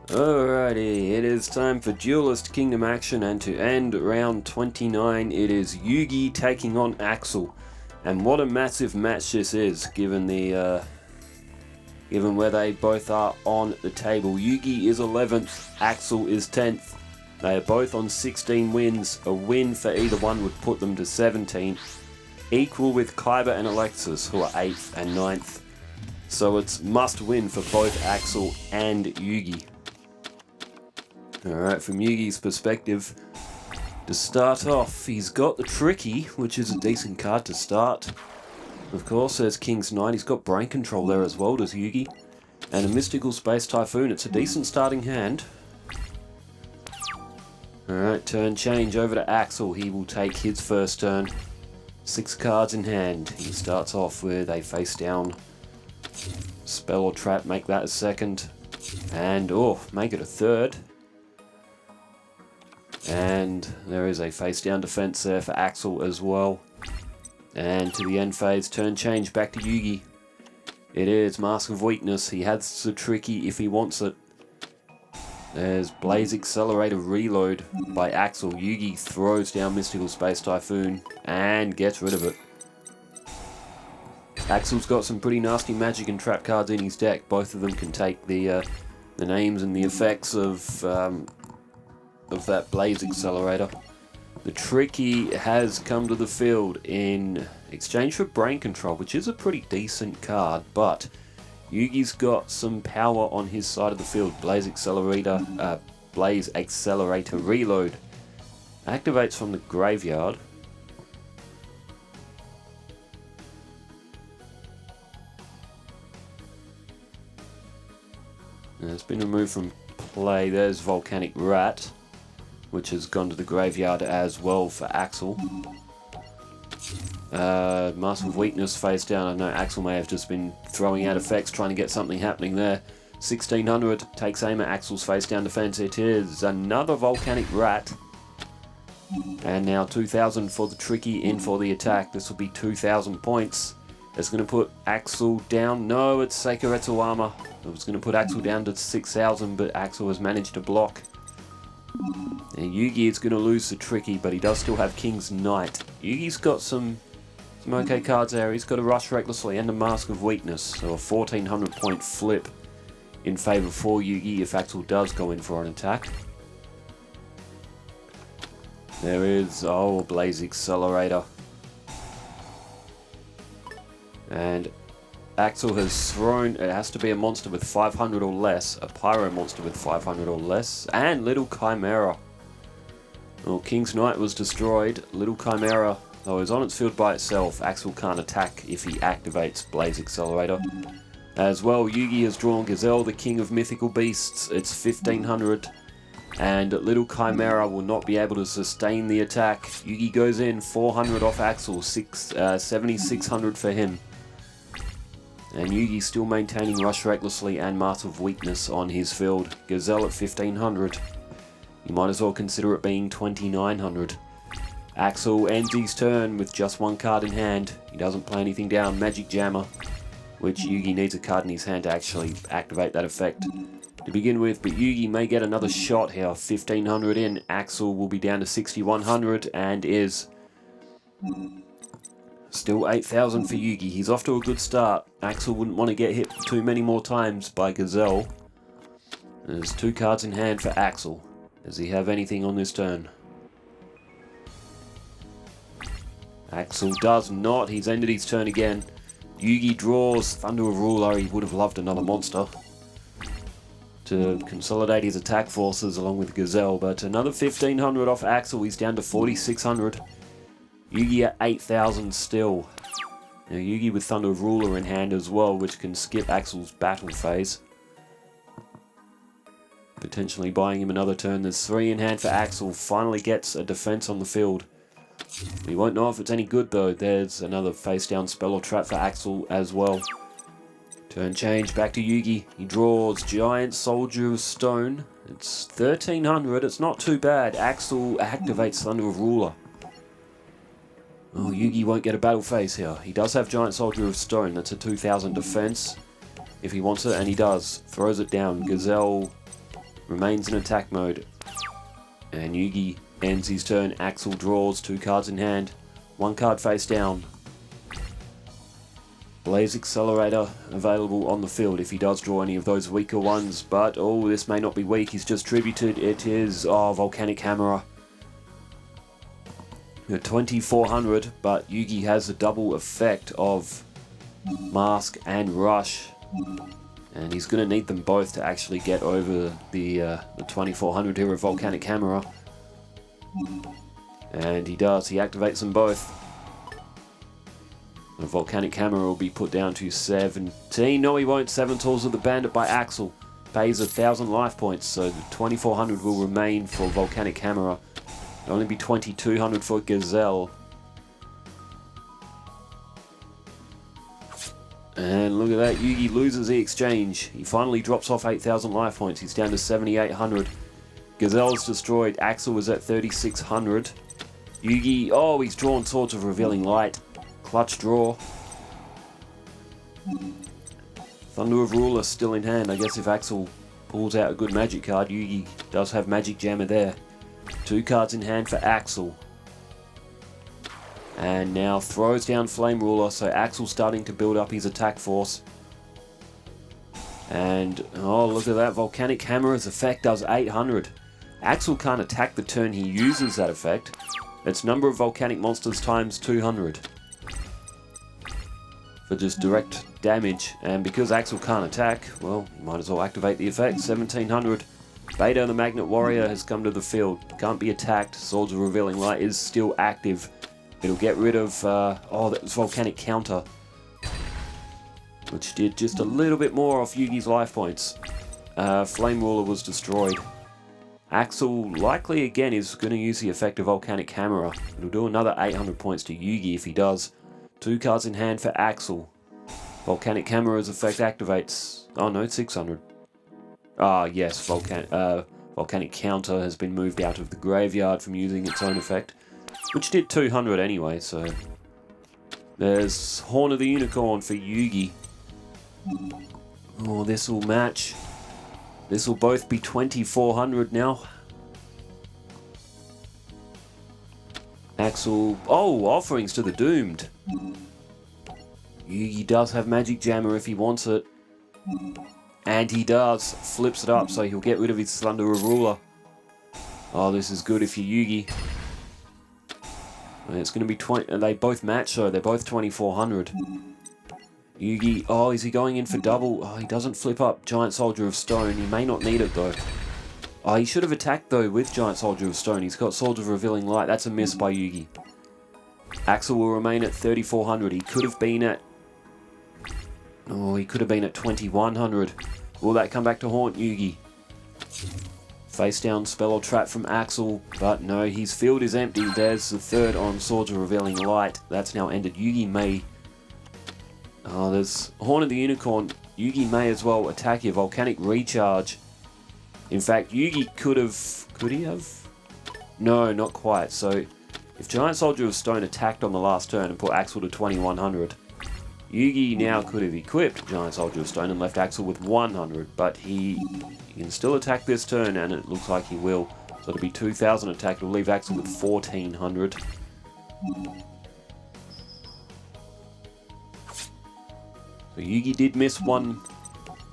Alrighty, it is time for Duelist Kingdom action, and to end round 29 it is Yugi taking on Axel. And what a massive match this is, given where they both are on the table. Yugi is 11th, Axel is 10th. They are both on 16 wins. A win for either one would put them to 17th, equal with Kaiba and Alexis, who are 8th and 9th. So it's must win for both Axel and Yugi. Alright, from Yugi's perspective, to start off, he's got the Tricky, which is a decent card to start. Of course, there's King's Knight, he's got Brain Control there as well, does Yugi. And a Mystical Space Typhoon, it's a decent starting hand. Alright, turn change over to Axel, he will take his first turn. 6 cards in hand, he starts off with a face down spell or trap, make that a second. And, make it a third. And there is a face down defense there for Axel as well. And to the end phase, turn change back to Yugi. It is Mask of Weakness. He has the Tricky if he wants it. There's Blaze Accelerator Reload by Axel. Yugi throws down Mystical Space Typhoon and gets rid of it. Axel's got some pretty nasty magic and trap cards in his deck. Both of them can take the names and the effects of that Blaze Accelerator. The Tricky has come to the field in exchange for Brain Control, which is a pretty decent card, but Yugi's got some power on his side of the field. Blaze Accelerator Reload activates from the graveyard. And it's been removed from play. There's Volcanic Rat, which has gone to the graveyard as well for Axel. Mask of Weakness face down. I know Axel may have just been throwing out effects, trying to get something happening there. 1600 takes aim at Axel's face down defense. It is another Volcanic Rat. And now 2000 for the Tricky in for the attack. This will be 2000 points. It's going to put Axel down. No, it's Seikaretsu Armor. It was going to put Axel down to 6000, but Axel has managed to block. And Yugi is going to lose the Tricky, but he does still have King's Knight. Yugi's got some okay cards there. He's got a Rush Recklessly and a Mask of Weakness, so a 1400 point flip in favour for Yugi if Axel does go in for an attack. There is, Blaze Accelerator. And Axel has thrown, it has to be a monster with 500 or less, a Pyro monster with 500 or less, and Little Chimera. Well, King's Knight was destroyed. Little Chimera, though, is on its field by itself. Axel can't attack if he activates Blaze Accelerator. As well, Yugi has drawn Gazelle, the King of Mythical Beasts. It's 1500, and Little Chimera will not be able to sustain the attack. Yugi goes in, 400 off Axel, 7600 for him. And Yugi still maintaining Rush Recklessly and Mask of Weakness on his field. Gazelle at 1500. You might as well consider it being 2900. Axel ends his turn with just one card in hand. He doesn't play anything down. Magic Jammer, which Yugi needs a card in his hand to actually activate that effect to begin with. But Yugi may get another shot here. 1500 in. Axel will be down to 6100 and is still 8000 for Yugi. He's off to a good start. Axel wouldn't want to get hit too many more times by Gazelle. There's 2 cards in hand for Axel. Does he have anything on this turn? Axel does not. He's ended his turn again. Yugi draws Thunder of Ruler. He would have loved another monster to consolidate his attack forces along with Gazelle, but another 1500 off Axel. He's down to 4600. Yugi at 8000 still. Now Yugi with Thunder of Ruler in hand as well, which can skip Axel's battle phase, potentially buying him another turn. There's 3 in hand for Axel. Finally gets a defense on the field. We won't know if it's any good though. There's another face down spell or trap for Axel as well. Turn change back to Yugi. He draws Giant Soldier of Stone. It's 1300. It's not too bad. Axel activates Thunder of Ruler. Oh, Yugi won't get a battle phase here. He does have Giant Soldier of Stone. That's a 2000 defense if he wants it, and he does. Throws it down. Gazelle remains in attack mode. And Yugi ends his turn. Axel draws 2 cards in hand, 1 card face down. Blaze Accelerator available on the field if he does draw any of those weaker ones, but oh, this may not be weak, he's just tributed. It is, Volcanic Hammer. 2400, but Yugi has a double effect of Mask and Rush, and he's going to need them both to actually get over the 2400 here of Volcanic Hammer. And he does, he activates them both. The Volcanic Hammer will be put down to 17. No, he won't. 7 Tools of the Bandit by Axel. Pays 1,000 life points, so the 2400 will remain for Volcanic Hammer. It'll only be 2200 for Gazelle. And look at that, Yugi loses the exchange. He finally drops off 8,000 life points. He's down to 7,800. Gazelle's destroyed. Axel was at 3,600. Yugi, oh, he's drawn Swords of Revealing Light. Clutch draw. Thunder of Ruler still in hand. I guess if Axel pulls out a good magic card, Yugi does have Magic Jammer there. 2 cards in hand for Axel. And now throws down Flame Ruler, so Axel's starting to build up his attack force. And, oh, look at that. Volcanic Hammer's effect does 800. Axel can't attack the turn he uses that effect. It's number of volcanic monsters times 200. For just direct damage, and because Axel can't attack, well, you might as well activate the effect. 1700. Beta the Magnet Warrior has come to the field. Can't be attacked. Swords of Revealing Light is still active. It'll get rid of, that was Volcanic Counter, which did just a little bit more off Yugi's life points. Flame Ruler was destroyed. Axel likely again is going to use the effect of Volcanic Hammer. It'll do another 800 points to Yugi if he does. 2 cards in hand for Axel. Volcanic Hammer's effect activates. Oh no, 600. Ah yes, Volcanic Counter has been moved out of the graveyard from using its own effect, which did 200 anyway, so... There's Horn of the Unicorn for Yugi. Oh, this will match. This will both be 2400 now. Axel... Oh, Offerings to the Doomed. Yugi does have Magic Jammer if he wants it. And he does. Flips it up so he'll get rid of his Thunder of Ruler. Oh, this is good if you're Yugi. It's going to be 20... They both match, so they're both 2400. Yugi... Oh, is he going in for double? Oh, he doesn't flip up Giant Soldier of Stone. He may not need it, though. Oh, he should have attacked, though, with Giant Soldier of Stone. He's got Swords of Revealing Light. That's a miss by Yugi. Axel will remain at 3400. He could have been at... Oh, he could have been at 2100. Will that come back to haunt Yugi? Face down spell or trap from Axel, but no, his field is empty. There's the third on Swords of Revealing Light. That's now ended. Yugi may... Oh, there's Horn of the Unicorn. Yugi may as well attack your Volcanic Recharge. In fact, Yugi could have... Could he have? No, not quite. So, if Giant Soldier of Stone attacked on the last turn and put Axel to 2100, Yugi now could have equipped Giant Soldier of Stone and left Axel with 100, but he can still attack this turn, and it looks like he will. So it'll be 2000 attack. It'll leave Axel with 1400. So Yugi did miss one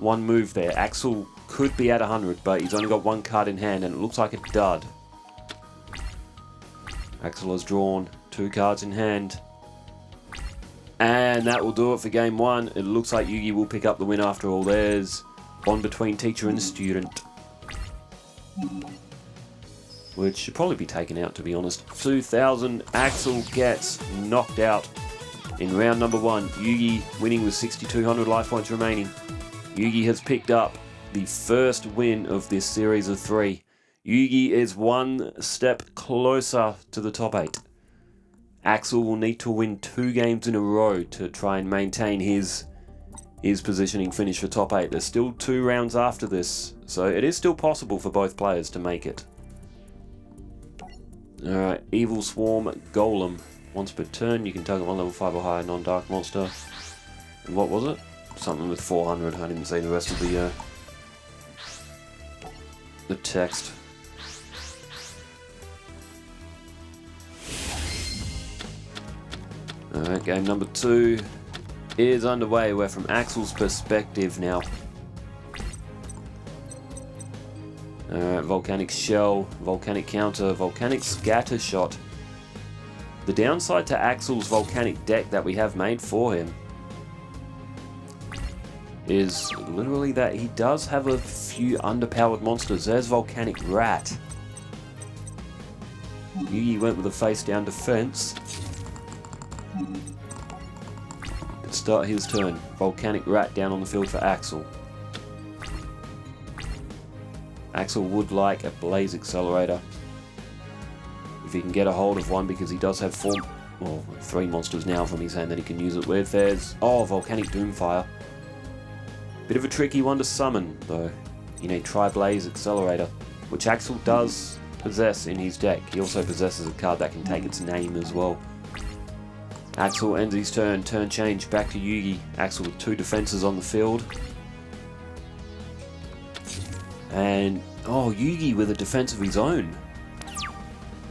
move there. Axel could be at 100, but he's only got 1 card in hand, and it looks like a dud. Axel has drawn 2 cards in hand. And that will do it for game 1. It looks like Yugi will pick up the win after all. There's bond between teacher and student, which should probably be taken out, to be honest. 2000. Axel gets knocked out in round number 1. Yugi winning with 6200 life points remaining. Yugi has picked up the first win of this series of 3. Yugi is 1 step closer to the top 8. Axel will need to win 2 games in a row to try and maintain his positioning finish for top 8. There's still 2 rounds after this, so it is still possible for both players to make it. Alright, Evil Swarm Golem. Once per turn, you can target 1 level 5 or higher non-dark monster. And what was it? Something with 400. I didn't see the rest of the... the text. Alright, game number 2 is underway. We're from Axel's perspective now. Alright, volcanic shell, volcanic counter, volcanic scatter shot. The downside to Axel's volcanic deck that we have made for him is literally that he does have a few underpowered monsters. There's volcanic rat. Yugi went with a face down defense. To start his turn, volcanic rat down on the field for Axel. Axel would like a blaze accelerator if he can get a hold of one, because he does have 3 monsters now from his hand that he can use it with. There's volcanic doomfire. Bit of a tricky one to summon though. You need Tri-Blaze Accelerator, which Axel does possess in his deck. He also possesses a card that can take its name as well. Axel ends his turn. Turn change back to Yugi. Axel with 2 defenses on the field. And Yugi with a defense of his own.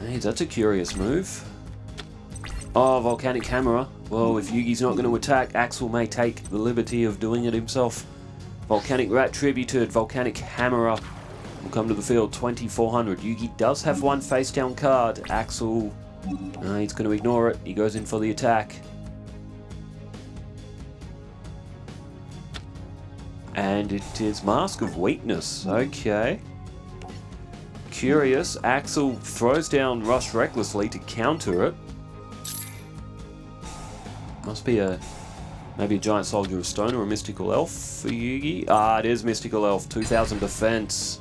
Hey, that's a curious move. Volcanic Hammer. Well, if Yugi's not going to attack, Axel may take the liberty of doing it himself. Volcanic Rat tributed. Volcanic Hammerer will come to the field. 2400. Yugi does have 1 face down card. Axel, he's going to ignore it. He goes in for the attack. And it is Mask of Weakness. Okay. Curious. Axel throws down Rush recklessly to counter it. Must be maybe a Giant Soldier of Stone or a Mystical Elf for Yugi. It is Mystical Elf. 2000 defense.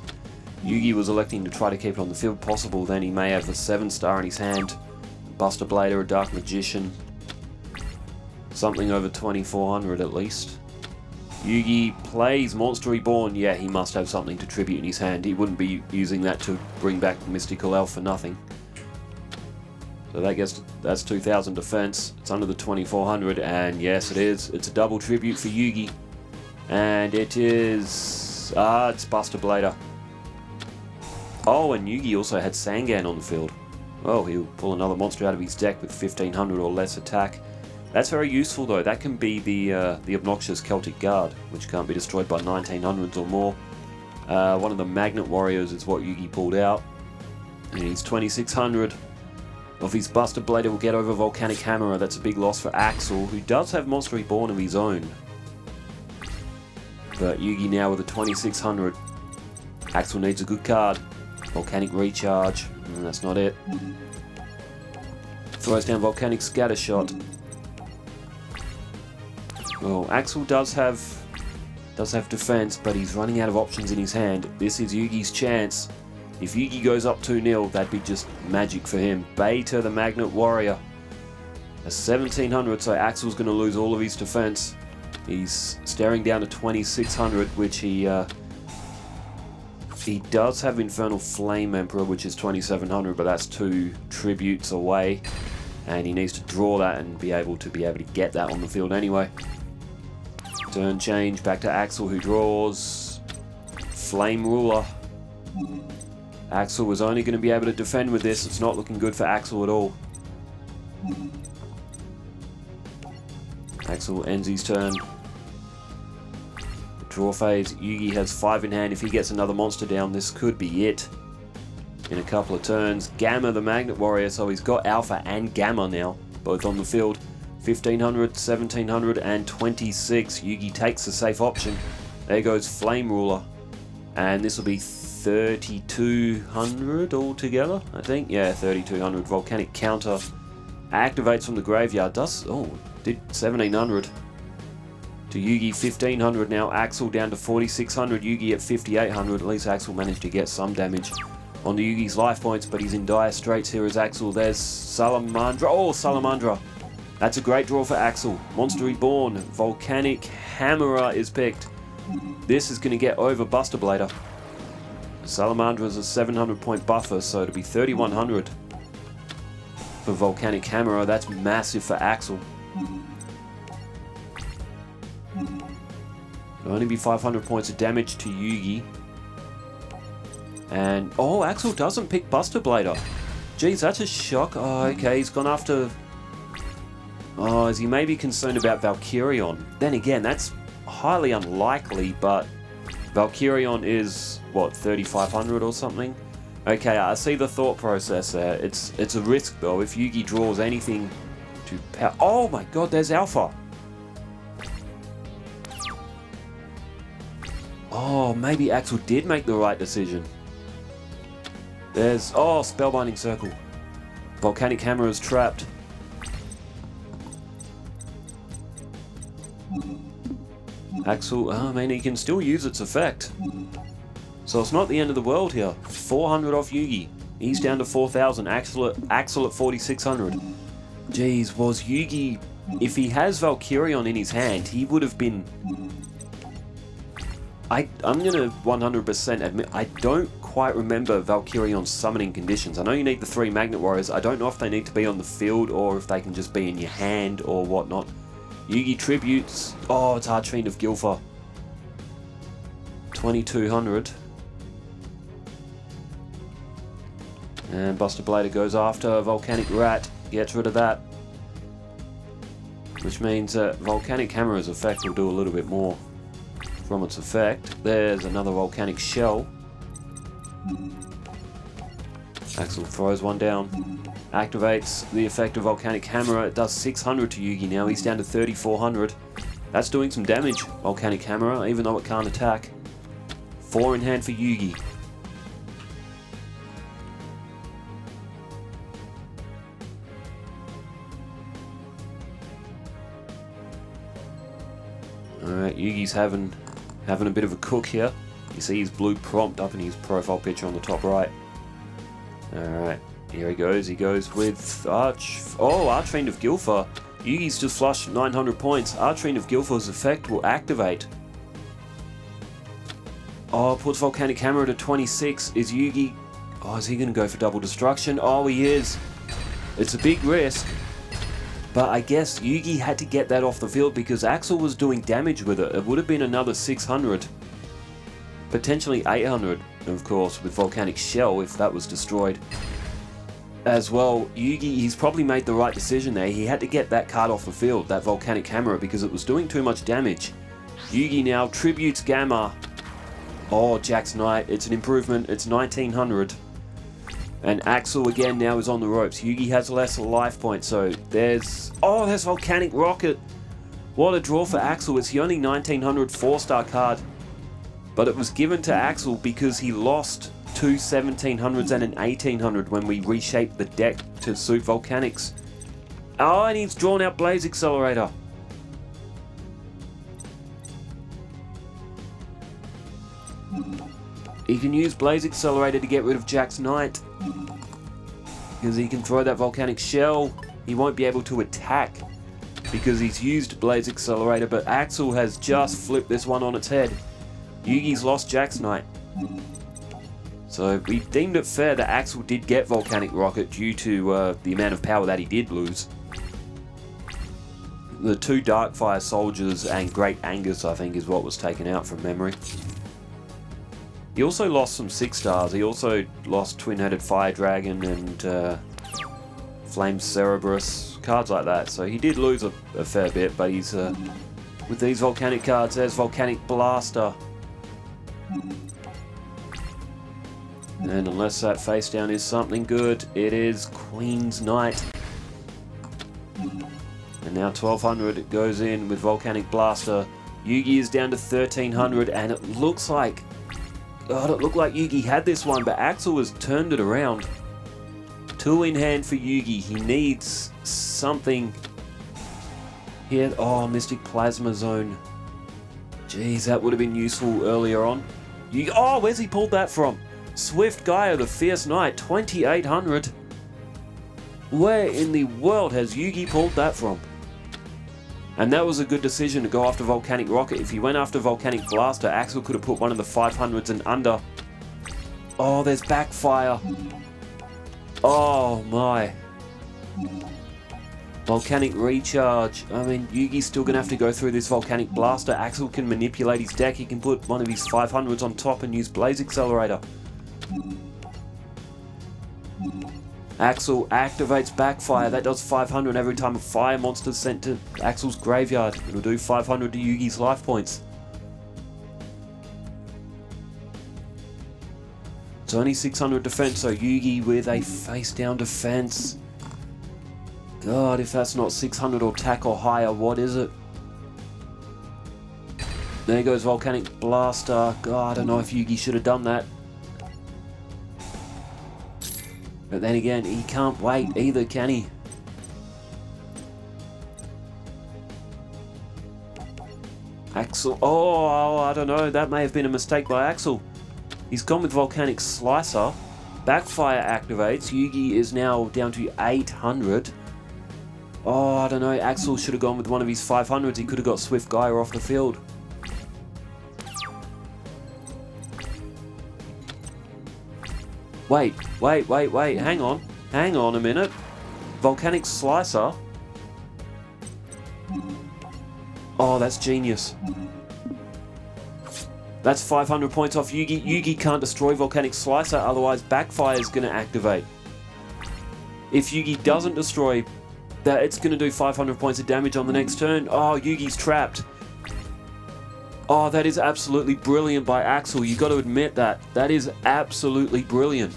Yugi was electing to try to keep it on the field. Possible then he may have the 7-star in his hand. Buster Blade or a Dark Magician. Something over 2400 at least. Yugi plays Monster Reborn. Yeah, he must have something to tribute in his hand. He wouldn't be using that to bring back Mystical Elf for nothing. So that's 2000 defense. It's under the 2400, and yes, it is. It's a double tribute for Yugi. And it is... it's Buster Blader. And Yugi also had Sangan on the field. Well, he'll pull another monster out of his deck with 1500 or less attack. That's very useful though. That can be the obnoxious Celtic Guard, which can't be destroyed by 1900s or more. One of the Magnet Warriors is what Yugi pulled out. And he's 2600. Of his Buster Blader will get over Volcanic Hammerer. That's a big loss for Axel, who does have Monster Reborn of his own. But Yugi now with a 2600. Axel needs a good card. Volcanic Recharge. That's not it. Throws down Volcanic Scatter Shot. Well, Axel does have defense, but he's running out of options in his hand. This is Yugi's chance. If Yugi goes up 2-0, that'd be just magic for him. Beta the Magnet Warrior. A 1700, so Axel's going to lose all of his defense. He's staring down to 2600, which he does have Infernal Flame Emperor, which is 2700, but that's 2 tributes away. And he needs to draw that and be able to get that on the field anyway. Turn change back to Axel, who draws Flame Ruler. Axel was only going to be able to defend with this. It's not looking good for Axel at all. Axel ends his turn. Draw phase. Yugi has 5 in hand. If he gets another monster down, this could be it. In a couple of turns. Gamma the Magnet Warrior, so he's got Alpha and Gamma now, both on the field. 1500, 1700, and 26. Yugi takes the safe option. There goes Flame Ruler. And this will be 3200 altogether, I think. Yeah, 3200. Volcanic Counter activates from the graveyard. Did 1700. To Yugi, 1500 now. Axel down to 4600. Yugi at 5800. At least Axel managed to get some damage onto Yugi's life points, but he's in dire straits here as Axel. There's Salamandra. Salamandra. That's a great draw for Axel. Monster Reborn. Volcanic Hammerer is picked. This is going to get over Buster Blader. Salamandra is a 700 point buffer, so it'll be 3100 for Volcanic Hammerer. That's massive for Axel. It'll only be 500 points of damage to Yugi. And, oh, Axel doesn't pick Buster Blader. Geez, that's a shock. Oh, okay, he's gone after... Oh, is he maybe concerned about Valkyrion? Then again, that's highly unlikely, but Valkyrion is, what, 3,500 or something? Okay, I see the thought process there. It's a risk, though, if Yugi draws anything to power... Oh my god, there's Alpha! Oh, maybe Axel did make the right decision. There's... Oh, Spellbinding Circle. Volcanic Hammer is trapped. Axel, I mean, he can still use its effect. So it's not the end of the world here. 400 off Yugi. He's down to 4,000. Axel at 4,600. Jeez, was Yugi... If he has Valkyrion in his hand, he would have been... I'm gonna 100% admit, I don't quite remember Valkyrion's summoning conditions. I know you need the 3 Magnet Warriors. I don't know if they need to be on the field or if they can just be in your hand or whatnot. Yugi tributes. Oh, it's Archfiend of Gilfer. 2,200. And Buster Blader goes after Volcanic Rat. Gets rid of that. Which means that Volcanic Hammer's effect will do a little bit more from its effect. There's another Volcanic Shell. Axel throws one down. Activates the effect of Volcanic Hammer. It does 600 to Yugi now. He's down to 3,400. That's doing some damage, Volcanic Hammer, even though it can't attack. 4 in hand for Yugi. Alright, Yugi's having a bit of a cook here. You see his blue prompt up in his profile picture on the top right. Alright, here he goes. He goes with Archfiend of Gilfer. Yugi's just flushed 900 points. Archfiend of Gilfer's effect will activate. Oh, puts Volcanic Hammer to 26. Is Yugi... Oh, is he going to go for double destruction? Oh, he is. It's a big risk. But I guess Yugi had to get that off the field because Axel was doing damage with it. It would have been another 600. Potentially 800, of course, with Volcanic Shell if that was destroyed. As well, Yugi, he's probably made the right decision there. He had to get that card off the field, that Volcanic Hammer, because it was doing too much damage. Yugi now tributes Gamma. Oh, Jack's Knight. It's an improvement. It's 1,900. And Axel again now is on the ropes. Yugi has less life points, so there's... Oh, there's Volcanic Rocket! What a draw for Axel. It's the only 1,900 4-star card. But it was given to Axel because he lost 2 1,700s and an 1,800 when we reshaped the deck to suit Volcanics. Oh, and he's drawn out Blaze Accelerator. He can use Blaze Accelerator to get rid of Jack's Knight. Because he can throw that Volcanic Shell. He won't be able to attack because he's used Blaze Accelerator, but Axel has just flipped this one on its head. Yugi's lost Jack's Knight. So we deemed it fair that Axel did get Volcanic Rocket due to the amount of power that he did lose. The 2 Darkfire Soldiers and Great Angus, I think, is what was taken out from memory. He also lost some 6-stars. He also lost Twin-Headed Fire Dragon and Flame Cerberus, cards like that. So he did lose a fair bit, but he's... with these Volcanic cards, there's Volcanic Blaster. And unless that face down is something good, it is Queen's Knight. And now 1,200 it goes in with Volcanic Blaster. Yugi is down to 1,300 and it looks like... God, it looked like Yugi had this one, but Axel has turned it around. 2 in hand for Yugi. He needs something here. Oh, Mystic Plasma Zone. Jeez, that would have been useful earlier on. Yugi, oh, where's he pulled that from? Swift Gaia, the Fierce Knight, 2,800. Where in the world has Yugi pulled that from? And that was a good decision to go after Volcanic Rocket. If he went after Volcanic Blaster, Axel could have put one of the 500s and under. Oh, there's Backfire. Oh my. Volcanic Recharge. I mean, Yugi's still going to have to go through this Volcanic Blaster. Axel can manipulate his deck. He can put one of his 500s on top and use Blaze Accelerator. Axel activates Backfire. That does 500 every time a fire monster is sent to Axel's graveyard. It'll do 500 to Yugi's life points. It's only 600 defense, so Yugi with a face-down defense. God, if that's not 600 or attack or higher, what is it? There goes Volcanic Blaster. God, I don't know if Yugi should have done that. But then again, he can't wait either, can he? Axel. Oh, I don't know. That may have been a mistake by Axel. He's gone with Volcanic Slicer. Backfire activates. Yugi is now down to 800. Oh, I don't know. Axel should have gone with one of his 500s. He could have got Swift Gaia off the field. Wait. Hang on a minute. Volcanic Slicer. Oh, that's genius. That's 500 points off Yugi. Yugi can't destroy Volcanic Slicer, otherwise Backfire is going to activate. If Yugi doesn't destroy that, it's going to do 500 points of damage on the next turn. Oh, Yugi's trapped. Oh, that is absolutely brilliant by Axel. You got to admit that. That is absolutely brilliant.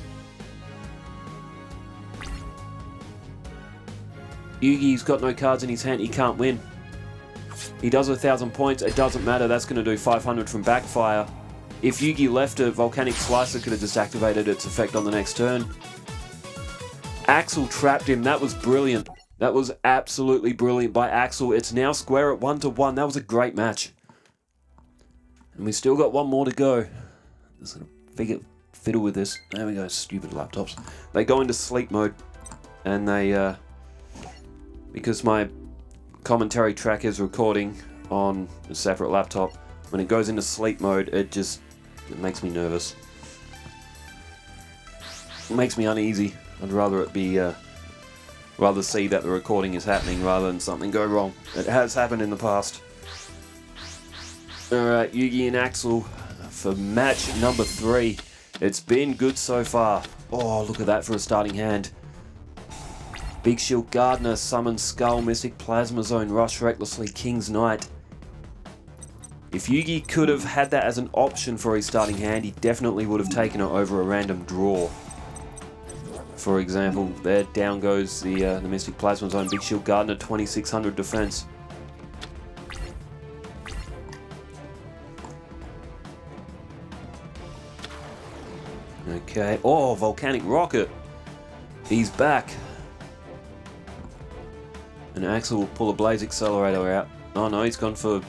Yugi's got no cards in his hand. He can't win. He does 1,000 points. It doesn't matter. That's going to do 500 from Backfire. If Yugi left it, Volcanic Slicer could have just activated its effect on the next turn. Axel trapped him. That was brilliant. That was absolutely brilliant by Axel. It's now square at 1-1. That was a great match. And we still got one more to go. Just gonna fiddle with this. There we go, stupid laptops. They go into sleep mode. And they, because my commentary track is recording on a separate laptop, when it goes into sleep mode, it makes me nervous. It makes me uneasy. I'd rather it be, rather see that the recording is happening rather than something go wrong. It has happened in the past. Alright, Yugi and Axel for match number 3. It's been good so far. Oh, look at that for a starting hand. Big Shield Gardener, Summon Skull, Mystic Plasma Zone, Rush Recklessly, King's Knight. If Yugi could have had that as an option for his starting hand, he definitely would have taken it over a random draw. For example, there down goes the Mystic Plasma Zone, Big Shield Gardener, 2600 defense. Okay, oh, Volcanic Rocket. He's back. And Axel will pull a Blaze Accelerator out. Oh no, he's gone for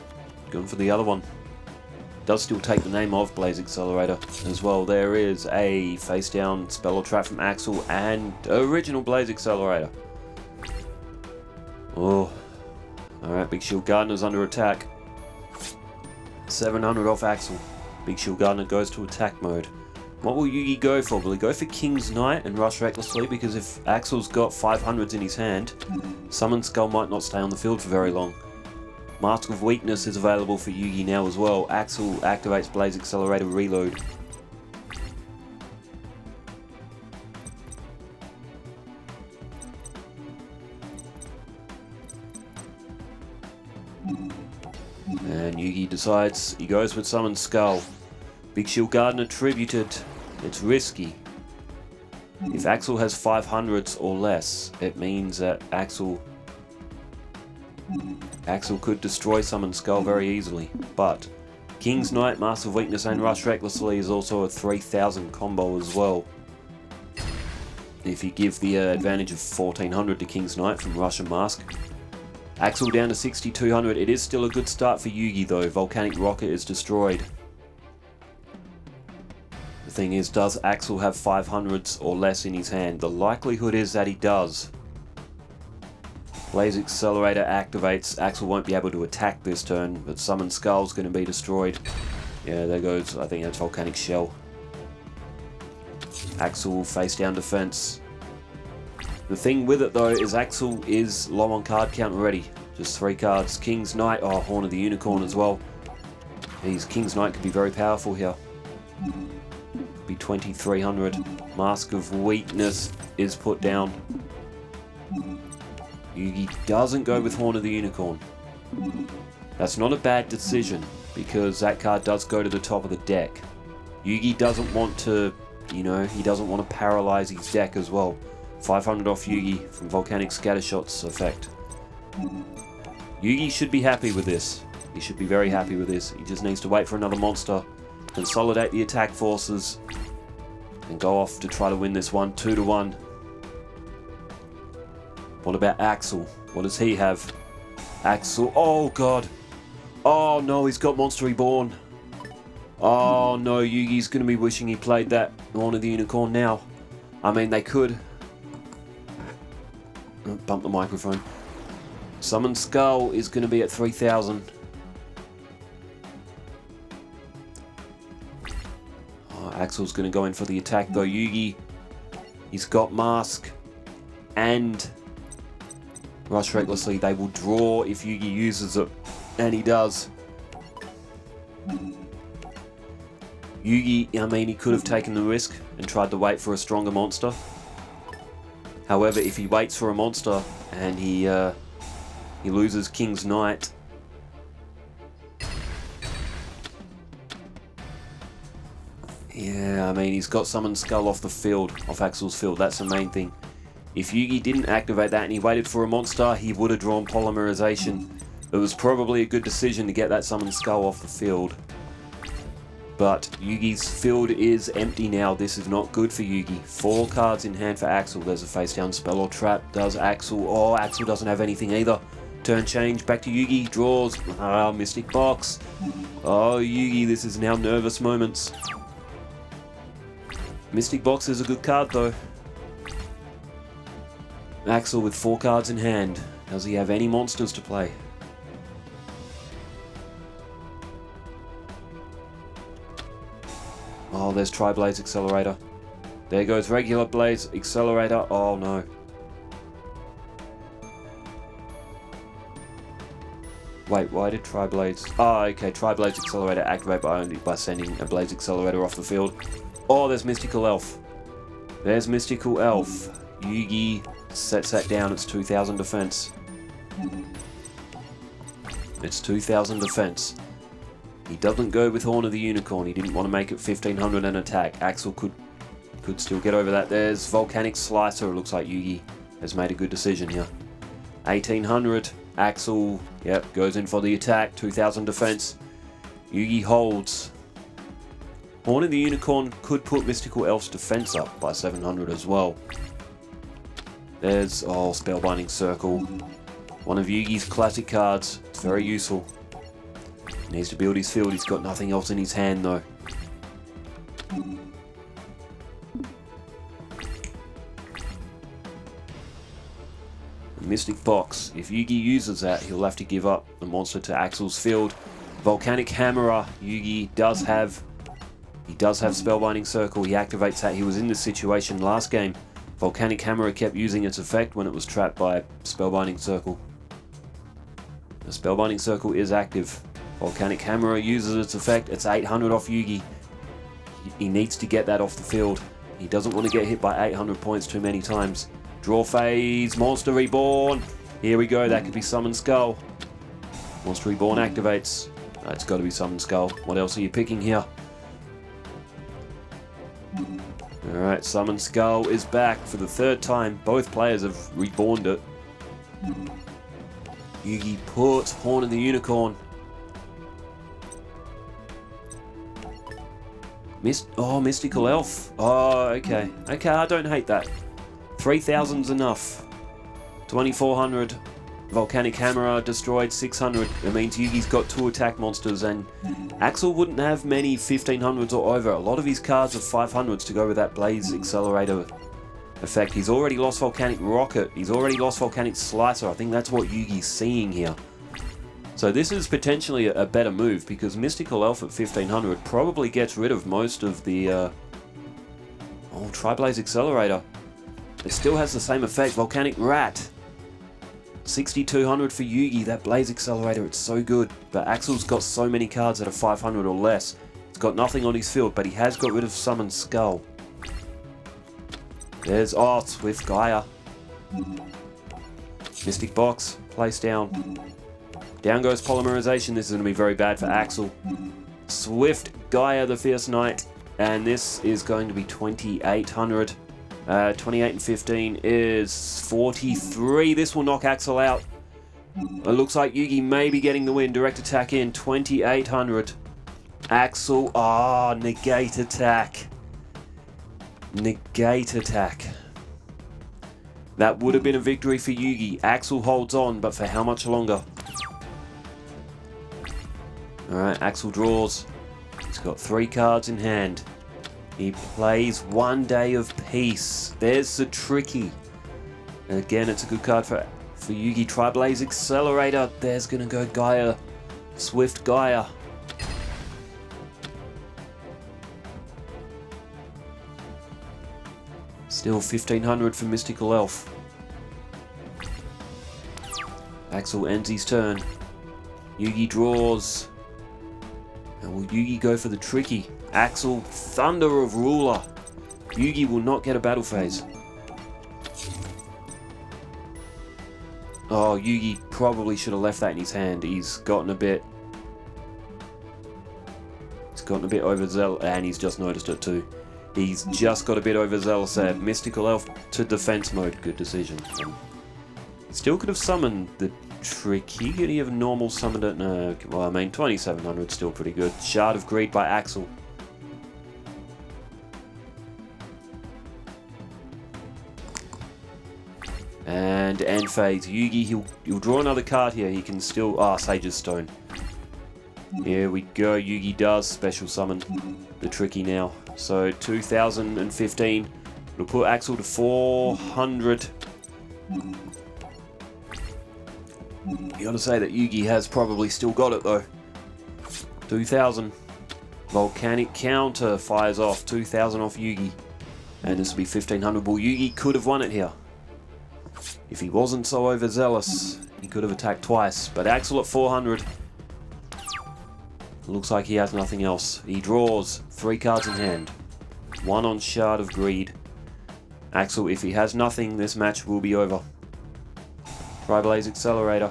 the other one. Does still take the name of Blaze Accelerator as well. There is a face down spell or trap from Axel and original Blaze Accelerator. Oh, alright, Big Shield Gardener's under attack. 700 off Axel. Big Shield Gardener goes to attack mode. What will Yugi go for? Will he go for King's Knight and Rush Recklessly? Because if Axel's got 500s in his hand, Summon Skull might not stay on the field for very long. Mask of Weakness is available for Yugi now as well. Axel activates Blaze Accelerator Reload. And Yugi decides he goes with Summon Skull. Big Shield Gardener tributed. It's risky. If Axel has 500s or less, it means that Axel could destroy Summon Skull very easily. But King's Knight, Master of Weakness and Rush Recklessly is also a 3000 combo as well. If you give the advantage of 1400 to King's Knight from Rush and Mask. Axel down to 6200. It is still a good start for Yugi though. Volcanic Rocket is destroyed. The thing is, does Axel have 500s or less in his hand? The likelihood is that he does. Blaze Accelerator activates. Axel won't be able to attack this turn, but Summon Skull's going to be destroyed. Yeah, there goes, I think that's Volcanic Shell. Axel face down defense. The thing with it though is Axel is low on card count already. Just 3 cards. King's Knight, oh, Horn of the Unicorn as well. King's Knight could be very powerful here. Be 2300. Mask of Weakness is put down. Yugi doesn't go with Horn of the Unicorn. That's not a bad decision, because that card does go to the top of the deck. Yugi doesn't want to, you know, he doesn't want to paralyze his deck as well. 500 off Yugi from Volcanic Scattershot's effect. Yugi should be happy with this. He should be very happy with this. He just needs to wait for another monster, consolidate the attack forces, and go off to try to win this one 2-1. What about Axel? What does he have? Axel, oh god. Oh no, he's got Monster Reborn. Oh no, Yugi's going to be wishing he played that Horn of the Unicorn now. I mean, they could. Bump the microphone. Summon Skull is going to be at 3000. Oh, Axel's going to go in for the attack though. Yugi, he's got Mask and Rush Recklessly. They will draw if Yugi uses it, and he does. Yugi, I mean, he could have taken the risk and tried to wait for a stronger monster. However, if he waits for a monster and he loses King's Knight, yeah, I mean, he's got Summon Skull off the field, off Axel's field. That's the main thing. If Yugi didn't activate that and he waited for a monster, he would have drawn Polymerization. It was probably a good decision to get that Summon Skull off the field. But Yugi's field is empty now. This is not good for Yugi. 4 cards in hand for Axel. There's a face down spell or trap. Does Axel? Oh, Axel doesn't have anything either. Turn change. Back to Yugi. Draws. Mystic Box. Oh, Yugi, this is now nervous moments. Mystic Box is a good card though. Axel with 4 cards in hand. Does he have any monsters to play? Oh, there's Tri-Blaze Accelerator. There goes regular Blaze Accelerator. Oh no. Wait, why did Tri-Blaze... Oh, okay, Tri-Blaze Accelerator activate by sending a Blaze Accelerator off the field. Oh, there's Mystical Elf. There's Mystical Elf. Yugi sets that down. It's 2000 defense. It's 2000 defense. He doesn't go with Horn of the Unicorn. He didn't want to make it 1500 and attack. Axel could still get over that. There's Volcanic Slicer. It looks like Yugi has made a good decision here. 1800. Axel, yep, goes in for the attack. 2000 defense. Yugi holds. Horn of the Unicorn could put Mystical Elf's defense up by 700 as well. There's, oh, Spellbinding Circle. One of Yugi's classic cards. It's very useful. He needs to build his field. He's got nothing else in his hand though. The Mystic Box. If Yugi uses that, he'll have to give up the monster to Axel's field. Volcanic Hammerer. Yugi does have... He does have Spellbinding Circle. He activates that. He was in this situation last game. Volcanic Hammerer kept using its effect when it was trapped by Spellbinding Circle. The Spellbinding Circle is active. Volcanic Hammerer uses its effect. It's 800 off Yugi. He needs to get that off the field. He doesn't want to get hit by 800 points too many times. Draw phase. Monster Reborn. Here we go. That could be Summon Skull. Monster Reborn activates. It's got to be Summon Skull. What else are you picking here? Alright, Summon Skull is back for the 3rd time. Both players have reborned it. Yugi puts Horn of the Unicorn. Mystical Elf. Oh, okay. Okay, I don't hate that. 3000's enough. 2400. Volcanic Hammerer destroyed 600. It means Yugi's got 2 attack monsters, and Axel wouldn't have many 1500s or over. A lot of his cards are 500s to go with that Blaze Accelerator effect. He's already lost Volcanic Rocket. He's already lost Volcanic Slicer. I think that's what Yugi's seeing here. So this is potentially a better move, because Mystical Elf at 1500 probably gets rid of most of the... Tri-Blaze Accelerator. It still has the same effect. Volcanic Rat. 6200 for Yugi. That Blaze Accelerator, it's so good. But Axel's got so many cards that are 500 or less. He's got nothing on his field, but he has got rid of Summon Skull. There's, oh, Swift Gaia. Mystic Box, place down. Down goes Polymerization. This is going to be very bad for Axel. Swift Gaia, the Fierce Knight. And this is going to be 2,800. 28 and 15 is 43. This will knock Axel out. It looks like Yugi may be getting the win. Direct attack in, 2,800. Axel, negate attack. Negate attack. That would have been a victory for Yugi. Axel holds on, but for how much longer? Alright, Axel draws. He's got 3 cards in hand. He plays One Day of Peace. There's the Tricky. And again, it's a good card for Yugi. Tri-Blaze Accelerator. There's going to go Gaia. Swift Gaia. Still 1,500 for Mystical Elf. Axel ends his turn. Yugi draws. And will Yugi go for the Tricky? Axel, Thunder of Ruler. Yugi will not get a battle phase. Oh, Yugi probably should have left that in his hand. He's gotten a bit overzealous, and he's just noticed it too. He's just got a bit overzealous there. Mystical Elf to defense mode. Good decision. And still could have summoned the Tricky. Could he have normal summoned it? No. Well, I mean, 2,700 still pretty good. Shard of Greed by Axel. And end phase. Yugi, he'll draw another card here. He can still... Sage's Stone. Here we go. Yugi does special summon the Tricky now. So 2,015. It'll put Axel to 400. You gotta say that Yugi has probably still got it though. 2,000. Volcanic Counter fires off. 2,000 off Yugi. And this will be 1,500. Well, Yugi could have won it here. If he wasn't so overzealous, he could have attacked twice. But Axel at 400. Looks like he has nothing else. He draws 3 cards in hand. 1 on Shard of Greed. Axel, if he has nothing, this match will be over. Tri-Blaze Accelerator.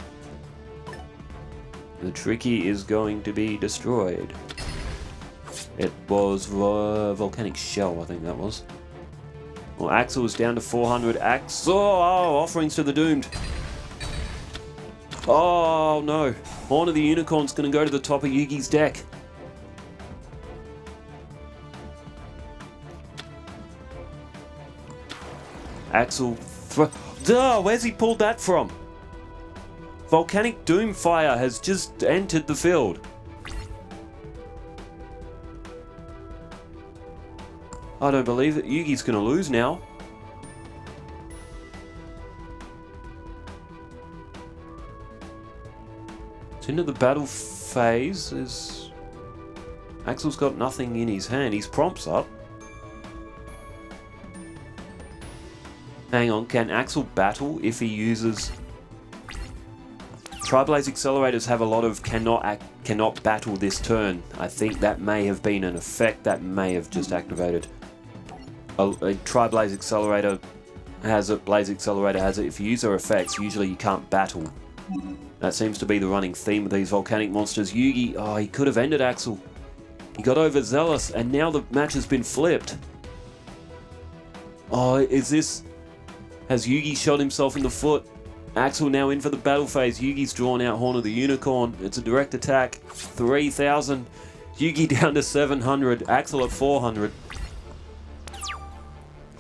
The Tricky is going to be destroyed. It was Volcanic Shell, I think that was. Well, Axel is down to 400. Axel! Oh, Offerings to the Doomed. Oh, no. Horn of the Unicorn's going to go to the top of Yugi's deck. Axel... where's he pulled that from? Volcanic Doomfire has just entered the field. I don't believe that Yugi's going to lose now. It's into the battle phase. Axel's got nothing in his hand. His prompt's up. Hang on, can Axel battle if he uses... Tri-Blaze Accelerators have a lot of cannot battle this turn. I think that may have been an effect that may have just activated. A Tri-Blaze Accelerator has it, Blaze Accelerator has it. If you use their effects, usually you can't battle. That seems to be the running theme of these volcanic monsters. Yugi, he could have ended Axel. He got overzealous, and now the match has been flipped. Oh, is this... Has Yugi shot himself in the foot? Axel now in for the battle phase. Yugi's drawn out Horn of the Unicorn. It's a direct attack. 3,000. Yugi down to 700. Axel at 400.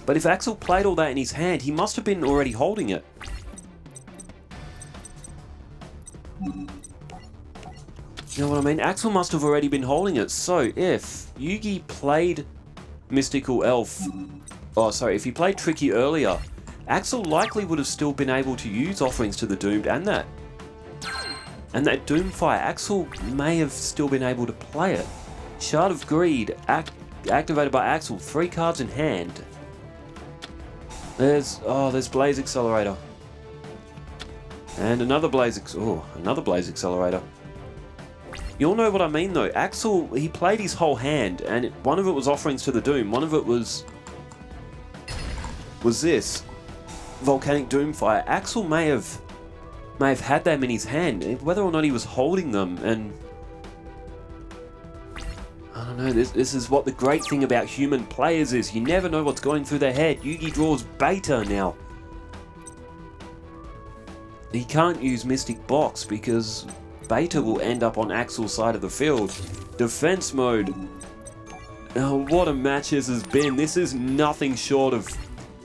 But if Axel played all that in his hand, he must have been already holding it. You know what I mean? Axel must have already been holding it. So if Yugi played Mystical Elf... if he played Tricky earlier, Axel likely would have still been able to use Offerings to the Doomed and that Doomfire. Axel may have still been able to play it. Shard of Greed, activated by Axel. 3 cards in hand. There's Blaze Accelerator. And another Blaze Accelerator. You'll know what I mean though. Axel, he played his whole hand, and one of it was offerings to the Doom, one of it was this Volcanic Doomfire. Axel may have had them in his hand, whether or not he was holding them, and I don't know, this is what the great thing about human players is. You never know what's going through their head. Yugi draws Beta now. He can't use Mystic Box because Beta will end up on Axel's side of the field. Defense mode. Oh, what a match this has been. This is nothing short of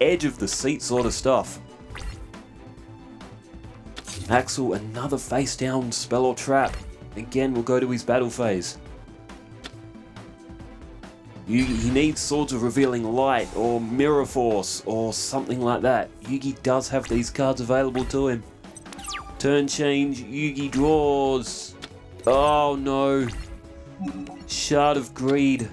edge of the seat sort of stuff. Axel, another face down spell or trap. Again, we'll go to his battle phase. Yugi, he needs Swords of Revealing Light or Mirror Force or something like that. Yugi does have these cards available to him. Turn change, Yugi draws. Oh no. Shard of Greed.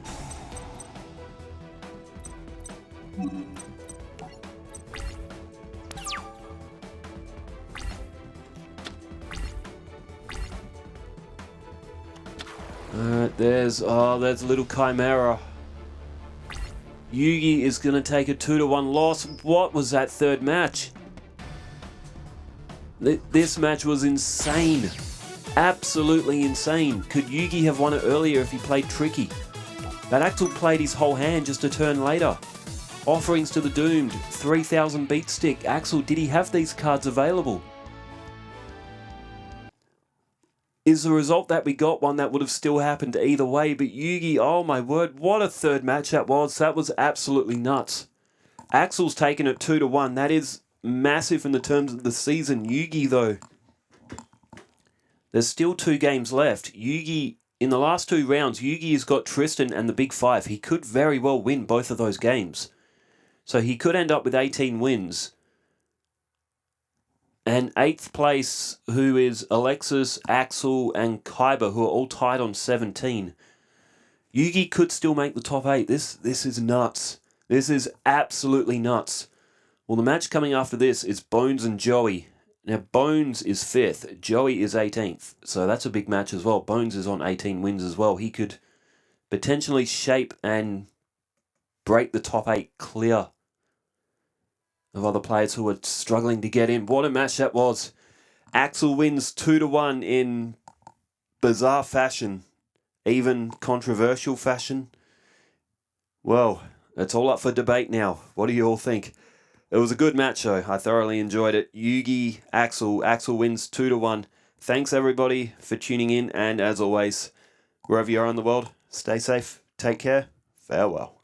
Alright, there's little Chimera. Yugi is going to take a 2-1 loss. What was that third match? This match was insane. Absolutely insane. Could Yugi have won it earlier if he played tricky? But Axel played his whole hand just a turn later. Offerings to the Doomed. 3000 beat stick. Axel, did he have these cards available? Is the result that we got one that would have still happened either way? But Yugi, oh my word, what a third match that was. That was absolutely nuts. Axel's taken it 2-1. That is massive in the terms of the season. Yugi, though, there's still 2 games left. Yugi, in the last 2 rounds, Yugi has got Tristan and the Big Five. He could very well win both of those games. So he could end up with 18 wins. And 8th place, who is Alexis, Axel, and Kaiba, who are all tied on 17. Yugi could still make the top 8. This is nuts. This is absolutely nuts. Well, the match coming after this is Bones and Joey. Now, Bones is 5th. Joey is 18th. So that's a big match as well. Bones is on 18 wins as well. He could potentially shape and break the top 8 clear of other players who are struggling to get in. What a match that was. Axel wins 2-1 in bizarre fashion, even controversial fashion. Well, it's all up for debate now. What do you all think? It was a good match though. I thoroughly enjoyed it. Yugi, Axel. Axel wins 2-1. Thanks everybody for tuning in, and as always, wherever you are in the world, stay safe, take care, farewell.